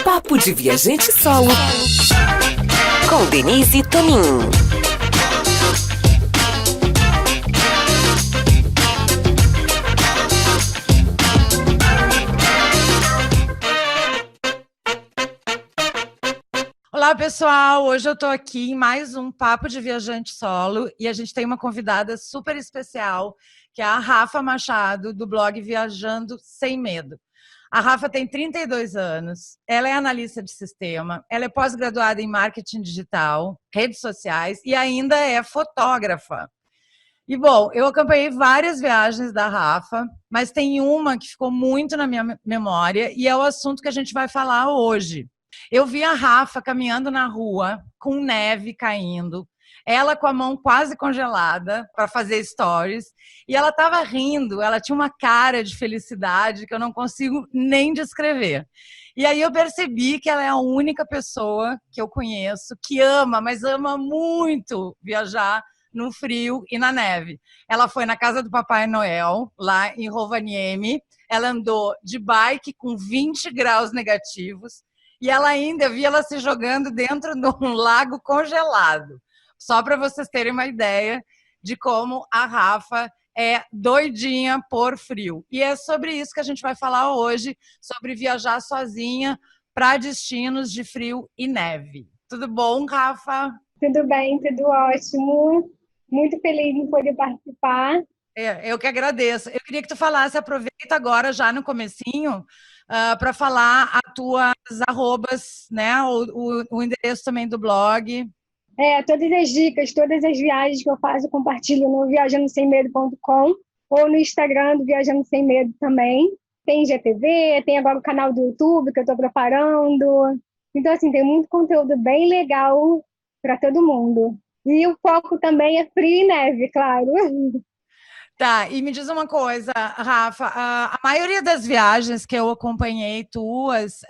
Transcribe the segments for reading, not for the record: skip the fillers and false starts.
Papo de Viajante Solo com Denise Tonin. Olá, pessoal! Hoje eu estou aqui em mais um Papo de Viajante Solo e a gente tem uma convidada super especial, que é a Rafa Machado, do blog Viajando Sem Medo. A Rafa tem 32 anos, ela é analista de sistema, ela é pós-graduada em marketing digital, redes sociais e ainda é fotógrafa. E, bom, eu acompanhei várias viagens da Rafa, mas tem uma que ficou muito na minha memória e é o assunto que a gente vai falar hoje. Eu vi a Rafa caminhando na rua, com neve caindo, ela com a mão quase congelada para fazer stories, e ela estava rindo, ela tinha uma cara de felicidade que eu não consigo nem descrever. E aí eu percebi que ela é a única pessoa que eu conheço que ama, mas ama muito viajar no frio e na neve. Ela foi na casa do Papai Noel, lá em Rovaniemi, ela andou de bike com 20 graus negativos, e ela ainda via ela se jogando dentro de um lago congelado. Só para vocês terem uma ideia de como a Rafa é doidinha por frio. E é sobre isso que a gente vai falar hoje, sobre viajar sozinha para destinos de frio e neve. Tudo bom, Rafa? Tudo bem, tudo ótimo. Muito feliz em poder participar. Eu que agradeço. Eu queria que tu falasse, aproveita agora, já no comecinho, para falar as tuas arrobas, né? O endereço também do blog. Todas as dicas, todas as viagens que eu faço, eu compartilho no viajandosemmedo.com ou no Instagram do Viajando Sem Medo também. Tem GTV, tem agora o canal do YouTube que eu estou preparando. Então, assim, tem muito conteúdo bem legal para todo mundo. E o foco também é frio e neve, claro. Tá, e me diz uma coisa, Rafa, a maioria das viagens que eu acompanhei tuas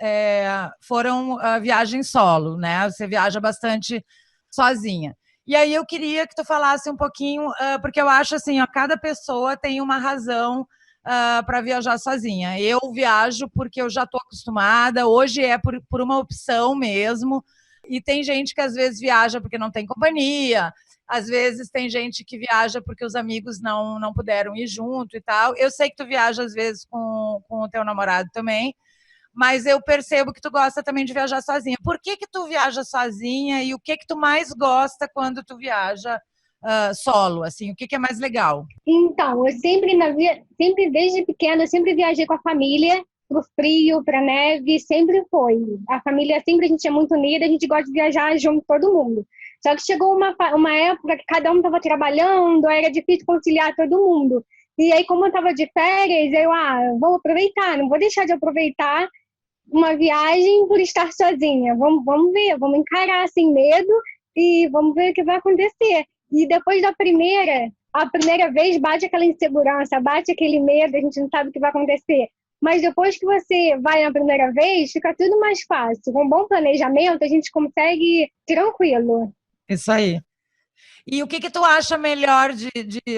foram viagens solo, né? Você viaja bastante sozinha. E aí eu queria que tu falasse um pouquinho, porque eu acho assim, cada pessoa tem uma razão para viajar sozinha. Eu viajo porque eu já estou acostumada, hoje é por uma opção mesmo, e tem gente que às vezes viaja porque não tem companhia, às vezes tem gente que viaja porque os amigos não puderam ir junto e tal. Eu sei que tu viaja às vezes com o teu namorado também, mas eu percebo que tu gosta também de viajar sozinha. Por que tu viaja sozinha e o que tu mais gosta quando tu viaja solo? Assim, o que é mais legal? Então, eu sempre desde pequena, eu sempre viajei com a família, pro frio, pra neve, sempre foi. A família sempre, a gente é muito unida, a gente gosta de viajar junto todo mundo. Só que chegou uma época que cada um estava trabalhando, era difícil conciliar todo mundo. E aí, como eu estava de férias, vou aproveitar, não vou deixar de aproveitar uma viagem por estar sozinha. Vamos ver, vamos encarar sem medo e vamos ver o que vai acontecer. E depois a primeira vez bate aquela insegurança, bate aquele medo, a gente não sabe o que vai acontecer. Mas depois que você vai na primeira vez, fica tudo mais fácil. Com um bom planejamento, a gente consegue ir tranquilo. Isso aí. E o que tu acha melhor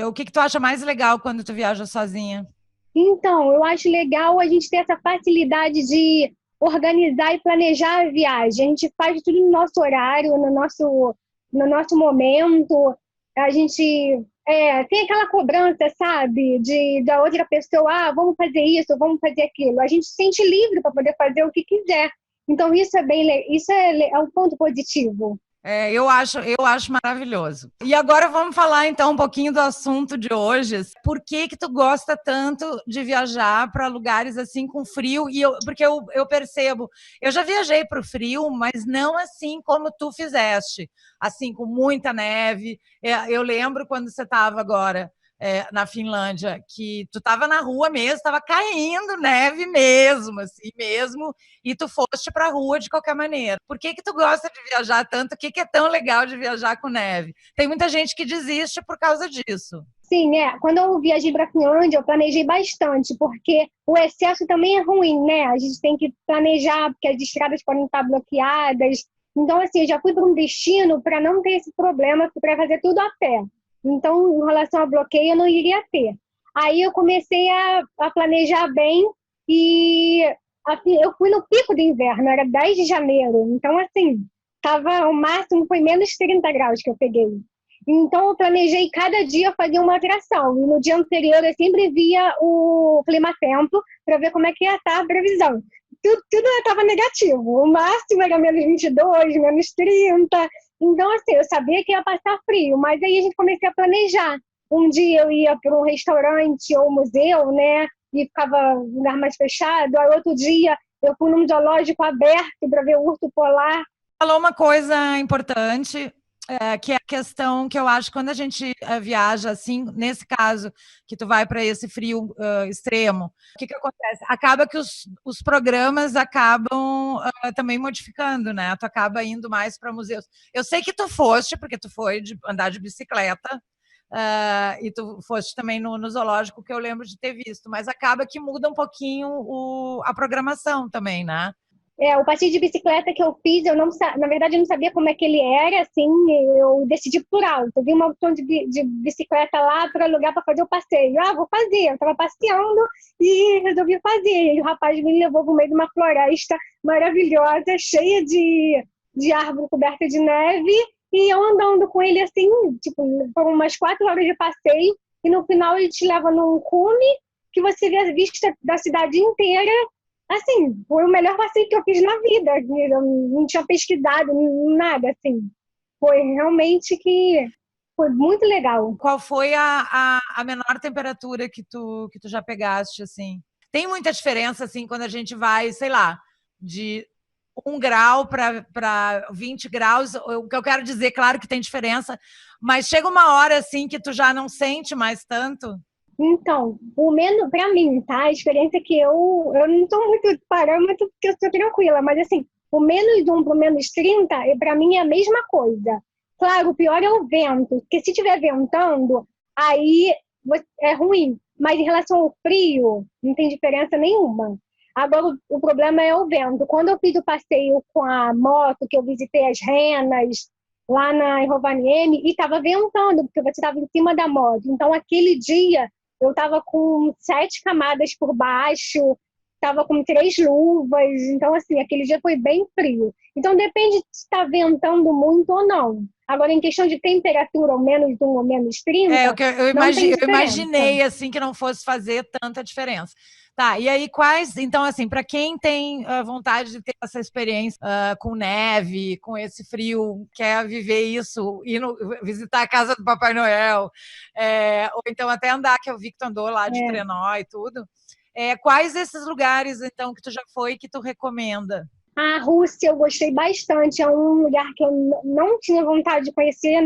o que tu acha mais legal quando tu viaja sozinha? Então, eu acho legal a gente ter essa facilidade de organizar e planejar a viagem. A gente faz tudo no nosso horário, no nosso momento. A gente tem aquela cobrança, sabe, da outra pessoa, vamos fazer isso, vamos fazer aquilo. A gente se sente livre para poder fazer o que quiser. Então, isso é um ponto positivo. Eu acho maravilhoso. E agora vamos falar então um pouquinho do assunto de hoje. Por que tu gosta tanto de viajar para lugares assim com frio? Porque eu percebo, eu já viajei para o frio, mas não assim como tu fizeste, assim com muita neve. Eu lembro quando você estava agora na Finlândia, que tu estava na rua mesmo, estava caindo neve mesmo, assim mesmo, e tu foste para a rua de qualquer maneira. Por que tu gosta de viajar tanto? O que é tão legal de viajar com neve? Tem muita gente que desiste por causa disso. Sim, quando eu viajei para a Finlândia, eu planejei bastante, porque o excesso também é ruim, né? A gente tem que planejar, porque as estradas podem estar bloqueadas. Então, assim, eu já fui para um destino para não ter esse problema, para fazer tudo a pé. Então, em relação ao bloqueio, eu não iria ter. Aí eu comecei a planejar bem e assim, eu fui no pico do inverno, era 10 de janeiro. Então, assim, o máximo foi menos 30 graus que eu peguei. Então, eu planejei cada dia fazer uma atração. E no dia anterior, eu sempre via o clima-tempo para ver como é que ia estar a previsão. Tudo estava negativo. O máximo era menos 22, menos 30. Então, assim, eu sabia que ia passar frio. Mas aí a gente comecei a planejar. Um dia eu ia para um restaurante ou museu, né? E ficava num lugar mais fechado. Aí outro dia eu fui num zoológico aberto para ver o urso polar. Falou uma coisa importante, que é a questão que eu acho quando a gente viaja assim, nesse caso, que tu vai para esse frio extremo, o que acontece? Acaba que os programas acabam também modificando, né? Tu acaba indo mais para museus. Eu sei que tu foste, porque tu foi andar de bicicleta, e tu foste também no zoológico, que eu lembro de ter visto, mas acaba que muda um pouquinho a programação também, né? O passeio de bicicleta que eu fiz, na verdade, eu não sabia como é que ele era, assim, eu decidi por alto. Eu vi uma opção de bicicleta lá para alugar para fazer o passeio. Vou fazer. Eu estava passeando e resolvi fazer. E o rapaz me levou para o meio de uma floresta maravilhosa, cheia de árvore coberta de neve, e eu andando com ele, assim, tipo, por umas 4 horas de passeio, e no final ele te leva num cume que você vê a vista da cidade inteira. Assim, foi o melhor passeio que eu fiz na vida. Eu não tinha pesquisado nada, assim. Foi realmente que foi muito legal. Qual foi a menor temperatura que tu já pegaste, assim? Tem muita diferença, assim, quando a gente vai, sei lá, de 1 grau para 20 graus. O que eu quero dizer, claro que tem diferença, mas chega uma hora, assim, que tu já não sente mais tanto? Então, o menos, para mim, tá? A experiência que eu não sou muito parâmetro porque eu sou tranquila, mas assim, o -1 para o -30, para mim é a mesma coisa. Claro, o pior é o vento, porque se estiver ventando, aí é ruim. Mas em relação ao frio, não tem diferença nenhuma. Agora, o problema é o vento. Quando eu fiz o passeio com a moto, que eu visitei as renas, lá em Rovaniemi, e estava ventando, porque você estava em cima da moto. Então, aquele dia, eu estava com 7 camadas por baixo, estava com 3 luvas. Então, assim, aquele dia foi bem frio. Então, depende se está ventando muito ou não. Agora, em questão de temperatura, ou -1 ou -30, eu imaginei, assim, que não fosse fazer tanta diferença. Tá, e aí então, assim, para quem tem vontade de ter essa experiência com neve, com esse frio, quer viver isso, visitar a casa do Papai Noel, ou então até andar, que eu vi que tu andou lá de trenó e tudo, quais esses lugares, então, que tu já foi, que tu recomenda? A Rússia eu gostei bastante, é um lugar que eu não tinha vontade de conhecer,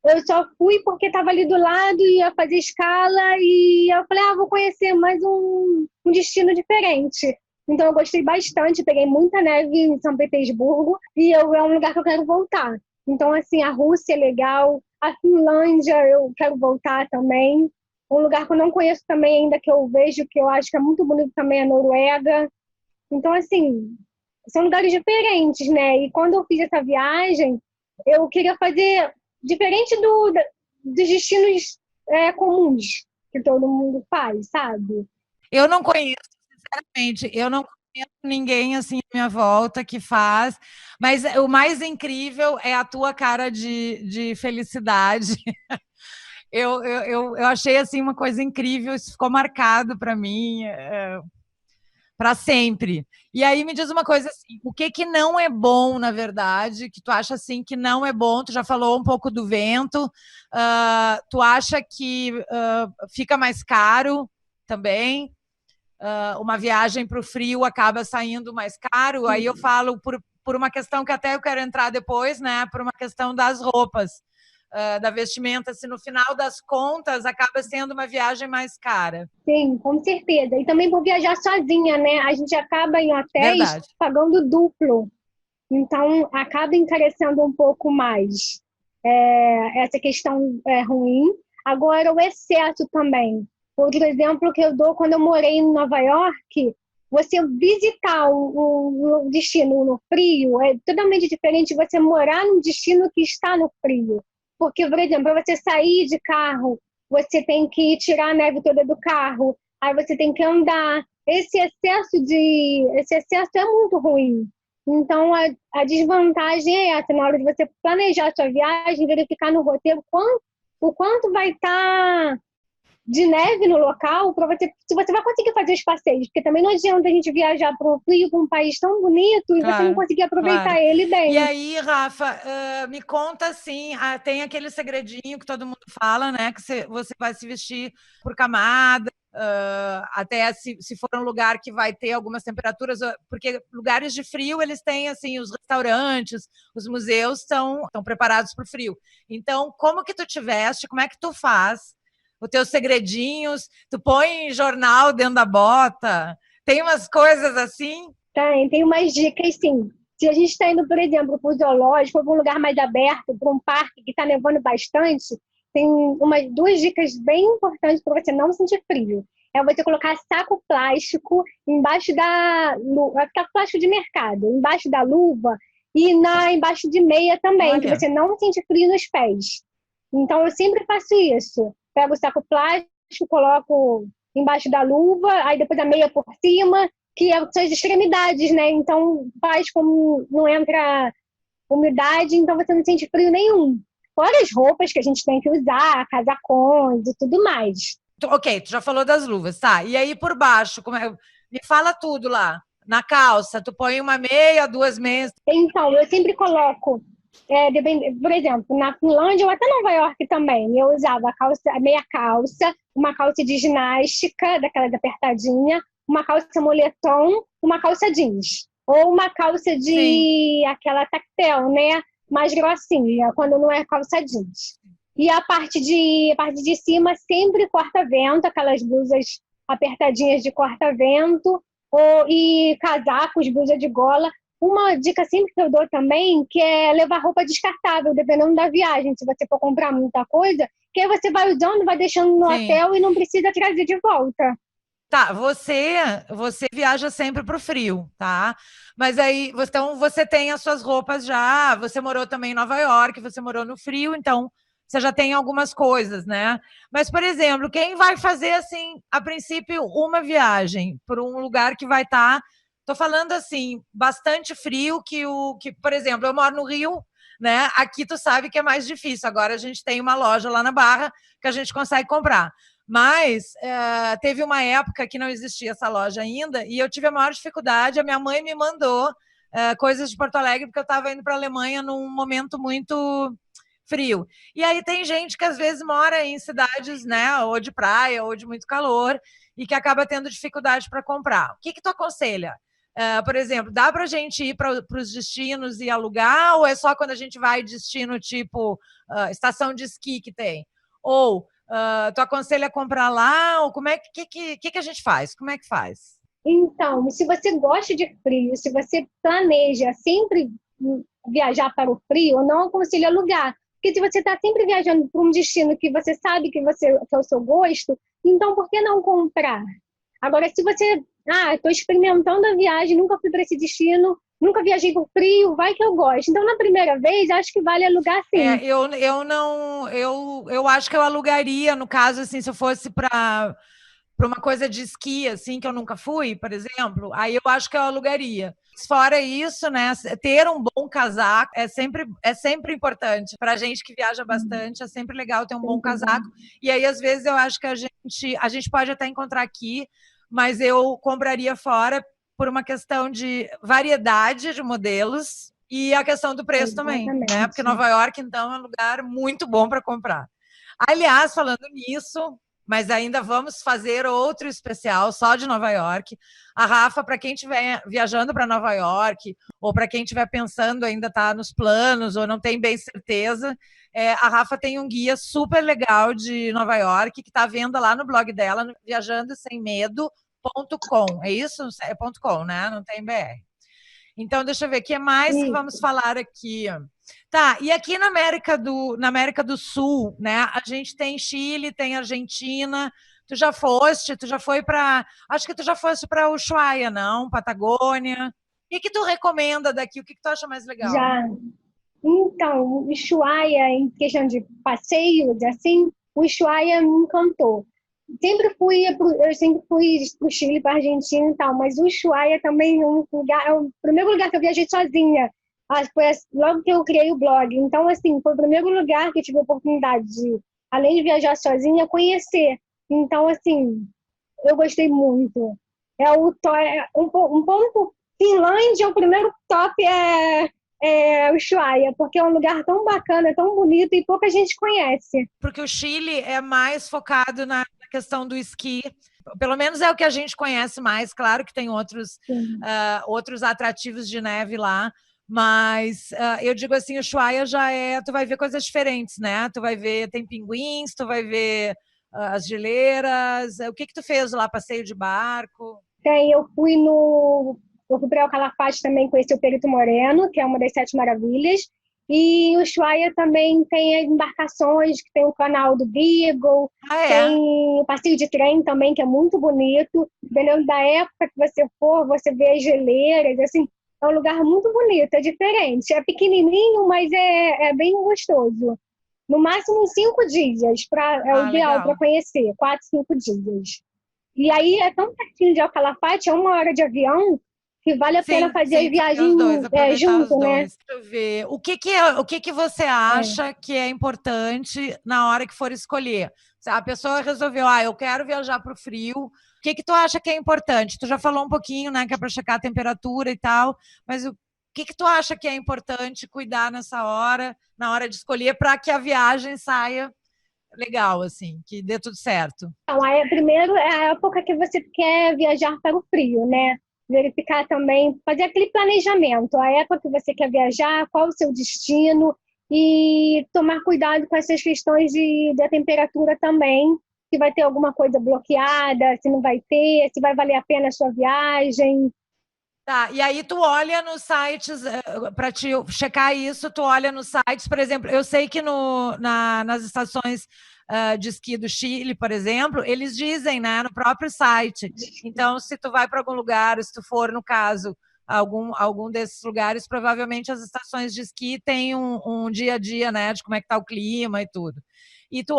eu só fui porque estava ali do lado, ia fazer escala, e eu falei, vou conhecer mais um destino diferente. Então eu gostei bastante, peguei muita neve em São Petersburgo, e é um lugar que eu quero voltar. Então, assim, a Rússia é legal, a Finlândia eu quero voltar também. Um lugar que eu não conheço também ainda, que eu vejo, que eu acho que é muito bonito também, é a Noruega. Então, assim, são lugares diferentes, né? E quando eu fiz essa viagem, eu queria fazer diferente dos destinos comuns que todo mundo faz, sabe? Eu não conheço, sinceramente, eu não conheço ninguém assim à minha volta que faz, mas o mais incrível é a tua cara de felicidade. Eu achei assim uma coisa incrível, isso ficou marcado para mim para sempre. E aí me diz uma coisa assim, o que não é bom, na verdade, que tu acha assim que não é bom? Tu já falou um pouco do vento, tu acha que fica mais caro também? Uma viagem para o frio acaba saindo mais caro? Aí eu falo por uma questão que até eu quero entrar depois, né? Por uma questão das roupas, da vestimenta, se no final das contas acaba sendo uma viagem mais cara. Sim, com certeza. E também por viajar sozinha, né? A gente acaba em hotéis pagando duplo. Então, acaba encarecendo um pouco mais. Essa questão é ruim. Agora, o excesso também. Outro exemplo que eu dou, quando eu morei em Nova York, você visitar um destino no frio é totalmente diferente de você morar num destino que está no frio. Porque, por exemplo, para você sair de carro, você tem que tirar a neve toda do carro, aí você tem que andar. esse excesso é muito ruim. Então, a desvantagem é essa, na hora de você planejar a sua viagem, verificar no roteiro o quanto vai estar de neve no local, para você, se você vai conseguir fazer os passeios, porque também não adianta a gente viajar para o Frio, para um país tão bonito, e você não conseguir aproveitar ele bem. E aí, Rafa, me conta assim, tem aquele segredinho que todo mundo fala, né? Que você vai se vestir por camada, até se for um lugar que vai ter algumas temperaturas, porque lugares de frio, eles têm, assim, os restaurantes, os museus estão preparados para o frio. Então, como que tu te veste? Como é que tu faz os teus segredinhos? Tu põe jornal dentro da bota? Tem umas coisas assim? Tem umas dicas, sim. Se a gente está indo, por exemplo, para o zoológico, ou para um lugar mais aberto, para um parque que está nevando bastante, tem duas dicas bem importantes para você não sentir frio. É você colocar saco plástico embaixo da luva, saco plástico de mercado, embaixo da luva e embaixo de meia também, que você não sente frio nos pés. Então, eu sempre faço isso. Pego o saco plástico, coloco embaixo da luva, aí depois a meia por cima, que são as extremidades, né? Então, faz como não entra umidade, então você não sente frio nenhum. Fora as roupas que a gente tem que usar, casacões e tudo mais. Ok, tu já falou das luvas, tá? E aí por baixo, me fala tudo lá. Na calça, tu põe uma meia, 2 meias? Então, eu sempre coloco, por exemplo, na Finlândia ou até Nova York também, eu usava a meia calça, uma calça de ginástica, daquelas apertadinha, uma calça moletom, uma calça jeans. Ou uma calça aquela tactel, né? Mais grossinha, quando não é calça jeans. E a parte de cima sempre corta-vento, aquelas blusas apertadinhas de corta-vento, e casacos, blusa de gola. Uma dica sempre que eu dou também, que é levar roupa descartável, dependendo da viagem. Se você for comprar muita coisa, que aí você vai usando, vai deixando no hotel e não precisa trazer de volta. Tá, você viaja sempre pro frio, tá? Mas aí, então, você tem as suas roupas já, você morou também em Nova York, você morou no frio, então você já tem algumas coisas, né? Mas, por exemplo, quem vai fazer, assim, a princípio, uma viagem para um lugar que vai estar, tô falando assim, bastante frio, por exemplo, eu moro no Rio, né? Aqui tu sabe que é mais difícil. Agora a gente tem uma loja lá na Barra que a gente consegue comprar. Mas teve uma época que não existia essa loja ainda e eu tive a maior dificuldade. A minha mãe me mandou coisas de Porto Alegre porque eu estava indo para a Alemanha num momento muito frio. E aí tem gente que às vezes mora em cidades, né, ou de praia ou de muito calor e que acaba tendo dificuldade para comprar. O que tu aconselha? Por exemplo, dá para a gente ir para os destinos e alugar ou é só quando a gente vai destino tipo estação de esqui que tem? Ou tu aconselha a comprar lá? Ou como é que a gente faz? Como é que faz? Então, se você gosta de frio, se você planeja sempre viajar para o frio, eu não aconselho alugar. Porque se você está sempre viajando para um destino que você sabe que é o seu gosto, então por que não comprar? Agora, se você... estou experimentando a viagem, nunca fui para esse destino, nunca viajei por frio, vai que eu gosto. Então, na primeira vez, acho que vale alugar sim. Eu acho que eu alugaria, no caso, assim, se eu fosse para uma coisa de esqui, assim, que eu nunca fui, por exemplo, aí eu acho que eu alugaria. Fora isso, né, ter um bom casaco é sempre importante. Para a gente que viaja bastante, é sempre legal ter um bom casaco. E aí, às vezes, eu acho que a gente pode até encontrar aqui, mas eu compraria fora por uma questão de variedade de modelos e a questão do preço também, né? Porque Nova York, então, é um lugar muito bom para comprar. Aliás, falando nisso, mas ainda vamos fazer outro especial só de Nova York. A Rafa, para quem estiver viajando para Nova York, ou para quem estiver pensando ainda está nos planos, ou não tem bem certeza, a Rafa tem um guia super legal de Nova York, que está à venda lá no blog dela, no viajandosemmedo.com. É isso? É .com, né? Não tem BR. Então, deixa eu ver, o que mais que vamos falar aqui? Tá, e aqui na América do Sul, né? A gente tem Chile, tem Argentina. Tu já foi para... Acho que tu já foste para Ushuaia, não? Patagônia. O que tu recomenda daqui? O que tu acha mais legal? Já. Então, o Ushuaia, em questão de passeios, assim, o Ushuaia me encantou. eu sempre fui pro Chile, para Argentina e tal, mas o Ushuaia também é um lugar, é o primeiro lugar que eu viajei sozinha. Foi logo que eu criei o blog. Então, assim, foi o primeiro lugar que eu tive a oportunidade de, além de viajar sozinha, conhecer. Então, assim, eu gostei muito. Um ponto. Finlândia, o primeiro top é Ushuaia, porque é um lugar tão bacana, tão bonito e pouca gente conhece. Porque o Chile é mais focado na questão do esqui. Pelo menos é o que a gente conhece mais. Claro que tem outros atrativos de neve lá, mas eu digo assim, o Ushuaia já é... Tu vai ver coisas diferentes, né? Tu vai ver, tem pinguins, tu vai ver as geleiras. O que tu fez lá? Passeio de barco? Eu fui para o Calafate também, conheci o Perito Moreno, que é uma das Sete Maravilhas. E o Ushuaia também tem as embarcações, que tem o canal do Beagle, tem o passeio de trem também, que é muito bonito. Dependendo da época que você for, você vê as geleiras, assim, é um lugar muito bonito, é diferente. É pequenininho, mas é bem gostoso. No máximo em 5 dias, é o ideal para conhecer, 4, 5 dias. E aí é tão pertinho de Calafate, é 1 hora de avião, que vale a pena fazer a viagem junto, né? Deixa eu ver. O que você acha que é importante na hora que for escolher? A pessoa resolveu, eu quero viajar para o frio. O que tu acha que é importante? Tu já falou um pouquinho, né, que é para checar a temperatura e tal, mas o que tu acha que é importante cuidar nessa hora, na hora de escolher, para que a viagem saia legal, assim, que dê tudo certo? Então, primeiro é a época que você quer viajar para o frio, né? Verificar também, fazer aquele planejamento, a época que você quer viajar, qual o seu destino e tomar cuidado com essas questões da temperatura também, se vai ter alguma coisa bloqueada, se não vai ter, se vai valer a pena a sua viagem. Tá, e aí tu olha nos sites, para te checar isso, tu olha nos sites, por exemplo, eu sei que nas estações de esqui do Chile, por exemplo, eles dizem, né, no próprio site. Então, se tu vai para algum lugar, se tu for, no caso, algum desses lugares, provavelmente as estações de esqui têm um dia a dia, né, de como é que tá o clima e tudo. E tu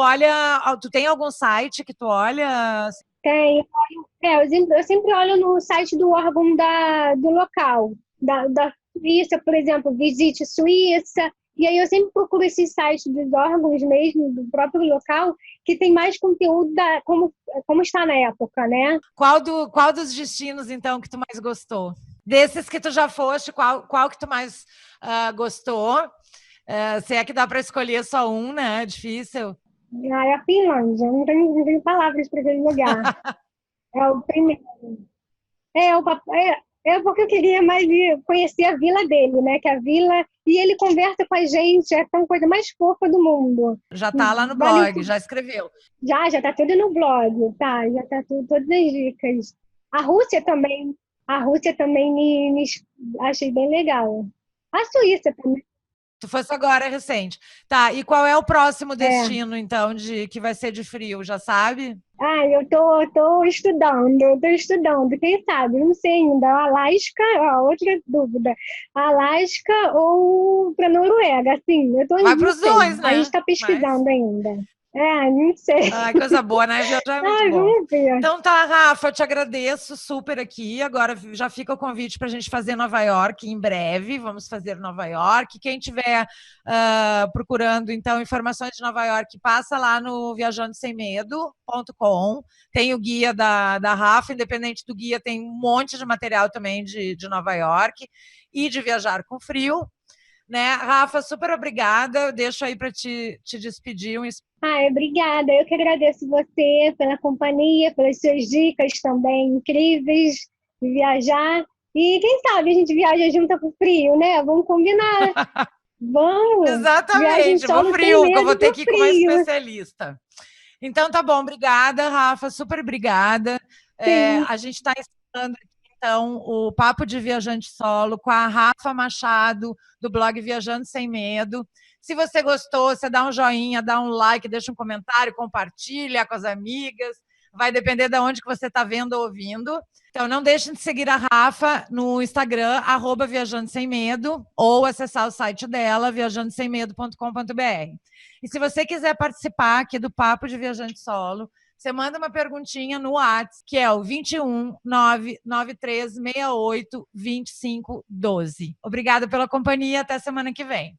tem algum site que tu olha? Tem. Eu sempre olho no site do órgão do local, da Suíça, por exemplo, Visite Suíça. E aí eu sempre procuro esses sites dos órgãos mesmo, do próprio local, que tem mais conteúdo como está na época, né? Qual dos destinos, então, que tu mais gostou? Desses que tu já foste, qual que tu mais gostou? Se é que dá para escolher só um, né? É difícil. É a Finlândia, não tenho palavras para aquele lugar. É o primeiro. Porque eu queria mais conhecer a vila dele, né? Que a vila. E ele conversa com a gente, é a coisa mais fofa do mundo. Já tá lá no blog, já escreveu. Já tá tudo no blog, tá? Já tá todas as dicas. A Rússia também me achei bem legal. A Suíça também. Tu fosse agora, recente. Tá, e qual é o próximo destino, então, que vai ser de frio, já sabe? Eu tô estudando, quem sabe? Não sei ainda. Alasca, outra dúvida. Alasca ou para Noruega, assim. Eu tô Vai para os dois, né? A gente tá pesquisando ainda. Não sei. Ai, coisa boa, né? Viajar é muito bom. Vamos ver. Então tá, Rafa, eu te agradeço super aqui. Agora já fica o convite para a gente fazer Nova York em breve. Vamos fazer Nova York. Quem estiver procurando, então, informações de Nova York, passa lá no viajandosemmedo.com. Tem o guia da Rafa, independente do guia, tem um monte de material também de Nova York e de viajar com frio. Né? Rafa, super obrigada. Eu deixo aí para te despedir. Obrigada. Eu que agradeço você pela companhia, pelas suas dicas também incríveis de viajar. E quem sabe a gente viaja junto pro frio, né? Vamos combinar. Vamos. Exatamente, vou frio, que eu vou ter que ir com uma especialista. Então tá bom, obrigada, Rafa, super obrigada. A gente está ensinando aqui, então, o Papo de Viajante Solo com a Rafa Machado, do blog Viajando Sem Medo. Se você gostou, você dá um joinha, dá um like, deixa um comentário, compartilha com as amigas. Vai depender de onde que você está vendo ou ouvindo. Então, não deixem de seguir a Rafa no Instagram, @viajandosemmedo, ou acessar o site dela, viajandosemmedo.com.br. E se você quiser participar aqui do Papo de Viajante Solo, você manda uma perguntinha no WhatsApp, que é o 21 99368 2512. Obrigada pela companhia, até semana que vem.